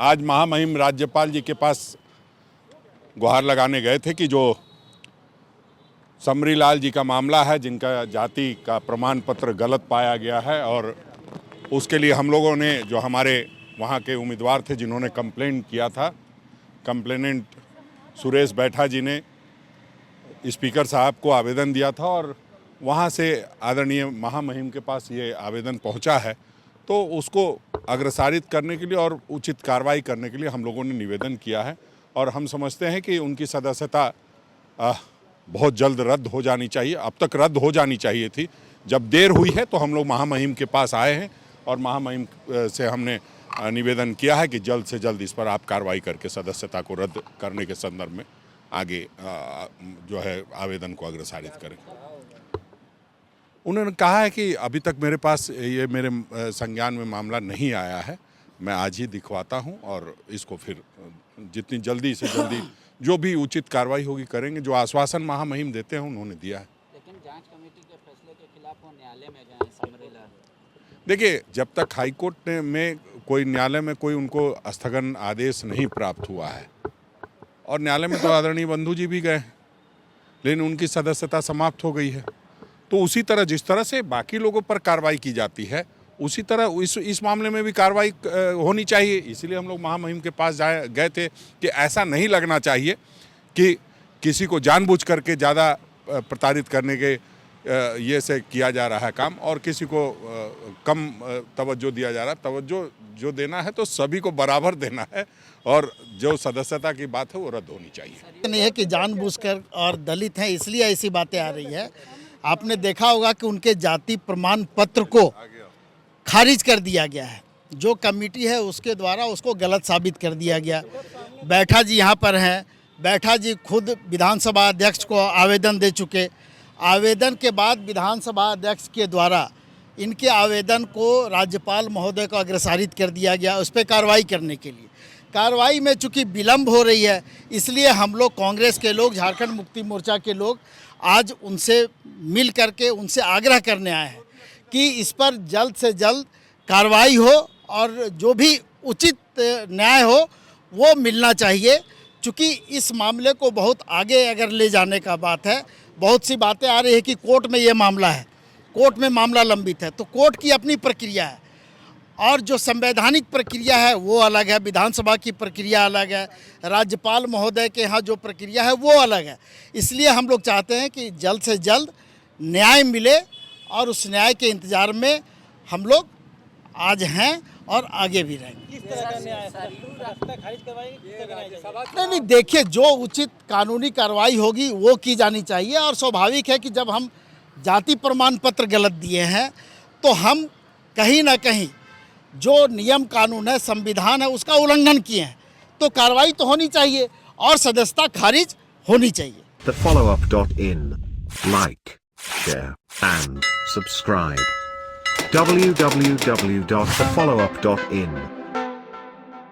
आज महामहिम राज्यपाल जी के पास गुहार लगाने गए थे कि जो समरीलाल जी का मामला है, जिनका जाति का प्रमाण पत्र गलत पाया गया है, और उसके लिए हम लोगों ने, जो हमारे वहाँ के उम्मीदवार थे जिन्होंने कंप्लेंट किया था, कंप्लेनेंट सुरेश बैठा जी ने स्पीकर साहब को आवेदन दिया था और वहाँ से आदरणीय महामहिम के पास ये आवेदन पहुँचा है। तो उसको अग्रसारित करने के लिए और उचित कार्रवाई करने के लिए हम लोगों ने निवेदन किया है और हम समझते हैं कि उनकी सदस्यता बहुत जल्द रद्द हो जानी चाहिए। अब तक रद्द हो जानी चाहिए थी, जब देर हुई है तो हम लोग महामहिम के पास आए हैं और महामहिम से हमने निवेदन किया है कि जल्द से जल्द इस पर आप कार्रवाई करके सदस्यता को रद्द करने के संदर्भ में आगे जो है आवेदन को अग्रसारित करें। उन्होंने कहा है कि अभी तक मेरे पास ये मेरे संज्ञान में मामला नहीं आया है, मैं आज ही दिखवाता हूं और इसको फिर जितनी जल्दी से जल्दी जो भी उचित कार्रवाई होगी करेंगे। जो आश्वासन महामहिम देते हैं उन्होंने दिया है। लेकिन जांच कमेटी के फैसले के खिलाफ वो न्यायालय में गए हैं समरीलाल। देखिए, जब तक हाईकोर्ट में कोई न्यायालय में कोई उनको स्थगन आदेश नहीं प्राप्त हुआ है, और न्यायालय में तो आदरणीय बंधु जी भी गए, लेकिन उनकी सदस्यता समाप्त हो गई है। तो उसी तरह जिस तरह से बाकी लोगों पर कार्रवाई की जाती है, उसी तरह इस मामले में भी कार्रवाई होनी चाहिए। इसीलिए हम लोग महामहिम के पास गए थे कि ऐसा नहीं लगना चाहिए कि किसी को जानबूझ करके ज़्यादा प्रताड़ित करने के ये से किया जा रहा है काम, और किसी को कम तवज्जो दिया जा रहा है। तवज्जो जो देना है तो सभी को बराबर देना है, और जो सदस्यता की बात है वो रद्द होनी चाहिए। नहीं है कि जानबूझकर और दलित हैं इसलिए ऐसी बातें आ रही है। आपने देखा होगा कि उनके जाति प्रमाण पत्र को खारिज कर दिया गया है। जो कमेटी है उसके द्वारा उसको गलत साबित कर दिया गया। बैठा जी यहाँ पर हैं, बैठा जी खुद विधानसभा अध्यक्ष को आवेदन दे चुके। आवेदन के बाद विधानसभा अध्यक्ष के द्वारा इनके आवेदन को राज्यपाल महोदय को अग्रसारित कर दिया गया उस पर कार्रवाई करने के लिए। कार्रवाई में चूँकि विलम्ब हो रही है, इसलिए हम लोग कांग्रेस के लोग, झारखंड मुक्ति मोर्चा के लोग आज उनसे मिल करके उनसे आग्रह करने आए हैं कि इस पर जल्द से जल्द कार्रवाई हो और जो भी उचित न्याय हो वो मिलना चाहिए। चूँकि इस मामले को बहुत आगे अगर ले जाने का बात है, बहुत सी बातें आ रही है कि कोर्ट में ये मामला है, कोर्ट में मामला लंबित है, तो कोर्ट की अपनी प्रक्रिया है और जो संवैधानिक प्रक्रिया है वो अलग है, विधानसभा की प्रक्रिया अलग है, राज्यपाल महोदय के यहाँ जो प्रक्रिया है वो अलग है। इसलिए हम लोग चाहते हैं कि जल्द से जल्द न्याय मिले और उस न्याय के इंतज़ार में हम लोग आज हैं और आगे भी रहेंगे। किस तरह का न्याय खारिज करवाएंगे? नहीं, देखिए, जो उचित कानूनी कार्रवाई होगी वो की जानी चाहिए। और स्वाभाविक है कि जब हम जाति प्रमाण पत्र गलत दिए हैं तो हम कहीं ना कहीं जो नियम कानून है, संविधान है, उसका उल्लंघन किए हैं, तो कार्रवाई तो होनी चाहिए और सदस्यता खारिज होनी चाहिए। thefollowup.in like, share and subscribe. www.thefollowup.in